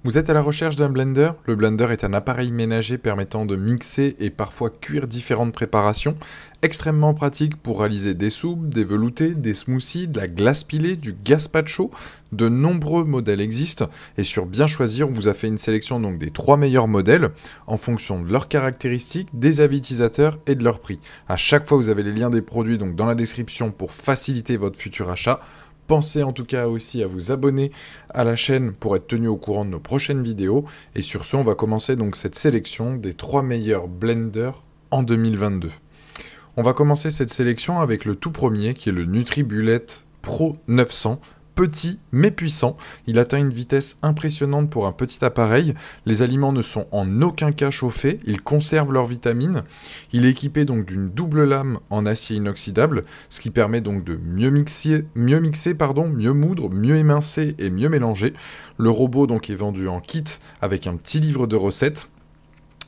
Vous êtes à la recherche d'un blender? Le blender est un appareil ménager permettant de mixer et parfois cuire différentes préparations, extrêmement pratique pour réaliser des soupes, des veloutés, des smoothies, de la glace pilée, du gazpacho. De nombreux modèles existent et sur Bien Choisir, on vous a fait une sélection donc des 3 meilleurs modèles en fonction de leurs caractéristiques, des avis utilisateurs et de leur prix. À chaque fois, vous avez les liens des produits donc dans la description pour faciliter votre futur achat. Pensez en tout cas aussi à vous abonner à la chaîne pour être tenu au courant de nos prochaines vidéos. Et sur ce, on va commencer donc cette sélection des 3 meilleurs blenders en 2022. On va commencer cette sélection avec le tout premier qui est le NutriBullet Pro 900. Petit mais puissant, il atteint une vitesse impressionnante pour un petit appareil, les aliments ne sont en aucun cas chauffés, ils conservent leurs vitamines, il est équipé donc d'une double lame en acier inoxydable, ce qui permet donc de mieux mixer, mieux moudre, mieux émincer et mieux mélanger. Le robot donc est vendu en kit avec un petit livre de recettes.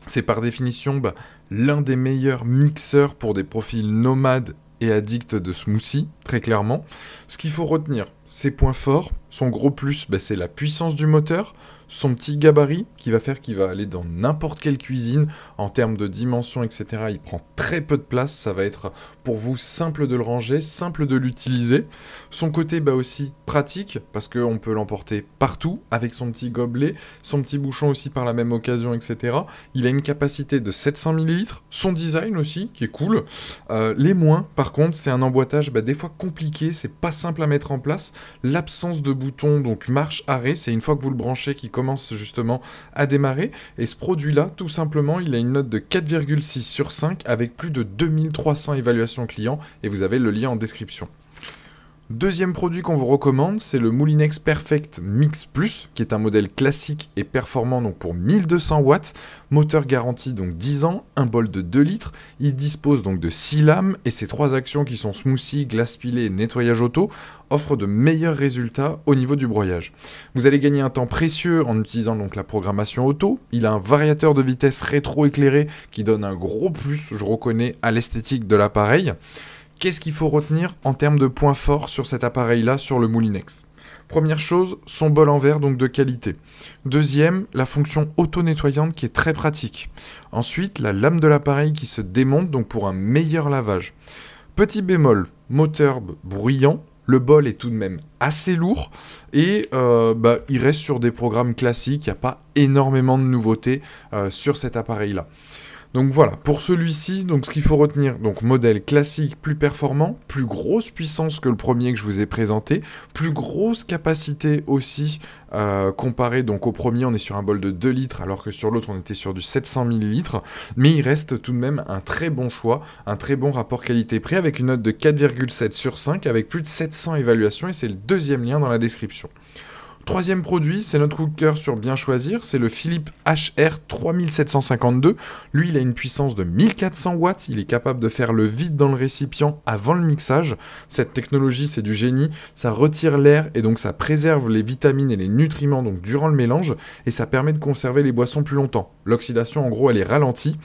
C'est par définition l'un des meilleurs mixeurs pour des profils nomades et addict de smoothie, très clairement. Ce qu'il faut retenir, ses points forts, son gros plus, c'est la puissance du moteur, son petit gabarit qui va faire qu'il va aller dans n'importe quelle cuisine en termes de dimension, etc. Il prend très peu de place, ça va être pour vous simple de le ranger, simple de l'utiliser. Son côté aussi pratique parce qu'on peut l'emporter partout avec son petit gobelet, son petit bouchon aussi par la même occasion, etc. Il a une capacité de 700 ml, son design aussi qui est cool. Les moins, par contre, c'est un emboîtage des fois compliqué, c'est pas simple à mettre en place. L'absence de bouton, donc marche-arrêt, c'est une fois que vous le branchez qui commence justement à démarrer. Et ce produit-là, tout simplement, il a une note de 4,6 sur 5 avec plus de 2300 évaluations clients et vous avez le lien en description. Deuxième produit qu'on vous recommande, c'est le Moulinex Perfect Mix Plus, qui est un modèle classique et performant donc pour 1200 watts, moteur garanti donc 10 ans, un bol de 2 litres, il dispose donc de 6 lames et ses 3 actions qui sont smoothie, glace pilée et nettoyage auto offrent de meilleurs résultats au niveau du broyage. Vous allez gagner un temps précieux en utilisant donc la programmation auto, il a un variateur de vitesse rétro-éclairé qui donne un gros plus, je reconnais, à l'esthétique de l'appareil. Qu'est-ce qu'il faut retenir en termes de points forts sur cet appareil-là, sur le Moulinex? Première chose, son bol en verre donc de qualité. Deuxième, la fonction auto-nettoyante qui est très pratique. Ensuite, la lame de l'appareil qui se démonte donc pour un meilleur lavage. Petit bémol, moteur bruyant. Le bol est tout de même assez lourd et il reste sur des programmes classiques, il n'y a pas énormément de nouveautés sur cet appareil-là. Donc voilà, pour celui-ci, donc ce qu'il faut retenir, donc modèle classique plus performant, plus grosse puissance que le premier que je vous ai présenté, plus grosse capacité aussi comparé donc au premier, on est sur un bol de 2 litres alors que sur l'autre on était sur du 700 ml, mais il reste tout de même un très bon choix, un très bon rapport qualité-prix avec une note de 4,7 sur 5 avec plus de 700 évaluations et c'est le deuxième lien dans la description. Troisième produit, c'est notre coup de cœur sur Bien Choisir, c'est le Philips HR 3752. Lui, il a une puissance de 1400 watts, il est capable de faire le vide dans le récipient avant le mixage. Cette technologie, c'est du génie, ça retire l'air et donc ça préserve les vitamines et les nutriments donc durant le mélange et ça permet de conserver les boissons plus longtemps. L'oxydation, en gros, elle est ralentie,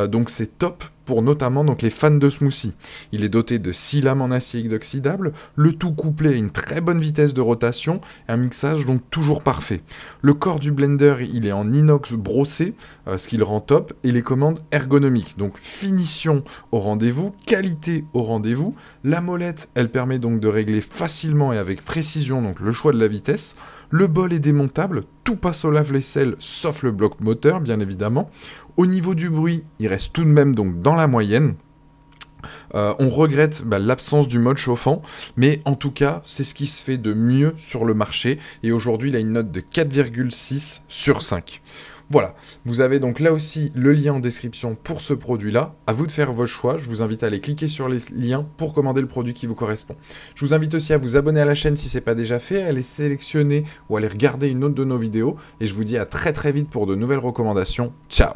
donc c'est top pour notamment donc les fans de smoothie. Il est doté de 6 lames en acier inoxydable, le tout couplé à une très bonne vitesse de rotation et un mixage donc toujours parfait. Le corps du blender, il est en inox brossé, ce qui le rend top, et les commandes ergonomiques. Donc finition au rendez-vous, qualité au rendez-vous. La molette, elle permet donc de régler facilement et avec précision donc le choix de la vitesse. Le bol est démontable, tout passe au lave-vaisselle sauf le bloc moteur bien évidemment. Au niveau du bruit, il reste tout de même donc dans la moyenne. On regrette l'absence du mode chauffant, mais en tout cas, c'est ce qui se fait de mieux sur le marché. Et aujourd'hui, il a une note de 4,6 sur 5. Voilà, vous avez donc là aussi le lien en description pour ce produit-là. À vous de faire votre choix. Je vous invite à aller cliquer sur les liens pour commander le produit qui vous correspond. Je vous invite aussi à vous abonner à la chaîne si ce n'est pas déjà fait, à aller sélectionner ou à aller regarder une autre de nos vidéos. Et je vous dis à très très vite pour de nouvelles recommandations. Ciao!